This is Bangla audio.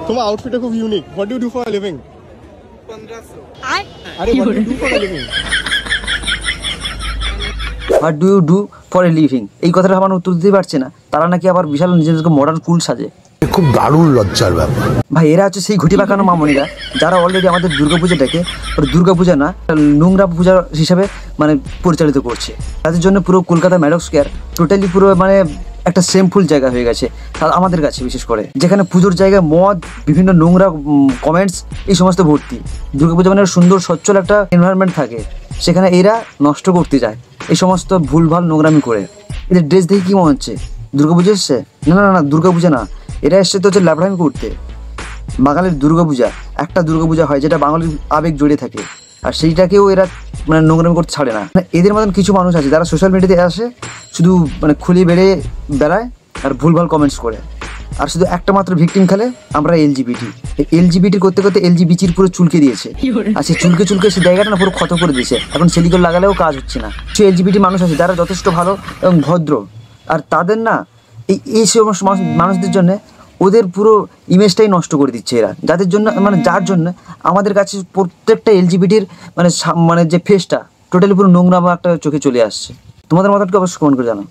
তোমার আউটফিটটা খুব unique. What do you do for a living? 1500। আরে what do you do for a living? What do you do for a living, এই কথাটা আমার উত্তর দিতে পারছে না। তারা নাকি আবার বিশাল নিজেদেরকে মডার্ন কুল সাজে। খুব দারুণ লজ্জার ব্যাপার ভাই, এরা হচ্ছে সেই ঘটি পাকানো মামনিরা যারা অলরেডি আমাদের দুর্গাপূজাটাকে দুর্গাপূজা না, নোংরা পূজা হিসাবে মানে পরিচালিত করছে। তাদের জন্য পুরো কলকাতা ম্যাডক স্কোয়ার টোটালি পুরো মানে একটা সেমফুল জায়গা হয়ে গেছে আমাদের কাছে, বিশেষ করে যেখানে পুজোর জায়গায় মদ, বিভিন্ন নোংরা কমেন্টস, এই সমস্ত ভর্তি। দুর্গাপূজা মানে সুন্দর সচ্ছল একটা এনভায়রনমেন্ট থাকে, সেখানে এরা নষ্ট করতে যায় এই সমস্ত ভুলভাল নোংরামি করে। এদের ড্রেস দেখে কী মনে হচ্ছে দুর্গাপূজা এসছে? না না না, দুর্গাপূজা না, এরা এসছে তো হচ্ছে ল্যাবড়ামি করতে। বাঙালির দুর্গাপূজা একটা দুর্গাপূজা হয় যেটা বাঙালির আবেগ জড়িয়ে থাকে, আর সেইটাকেও এরা মানে নোংরামি করতে ছাড়ে না। এদের মতন কিছু মানুষ আছে যারা সোশ্যাল মিডিয়াতে আসে, শুধু মানে খুলি বেড়ায় আর ভুলভাল কমেন্টস করে, আর শুধু একটা মাত্র ভিকটিম খেলে আমরা এলজিবিটি। এলজিবিটি করতে করতে এলজিবিটির পুরো চুলকে দিয়েছে, আর সেই চুলকে সেই জায়গাটা না পুরো ক্ষত করে দিয়েছে। এখন সিলিকন লাগালেও কাজ হচ্ছে না। সে এলজিবিটি মানুষ আছে যারা যথেষ্ট ভালো এবং ভদ্র, আর তাদের না এই সমস্ত মানুষদের জন্য ওদের পুরো ইমেজটাই নষ্ট করে দিচ্ছে এরা, যাদের জন্য মানে যার জন্য আমাদের কাছে প্রত্যেকটা এলজিবিটির মানে যে ফেসটা টোটালি পুরো নোংরা বা একটা চোখে চলে আসছে। তোমাদের মতামতকে অবশ্যই কমেন্ট করে জানাও।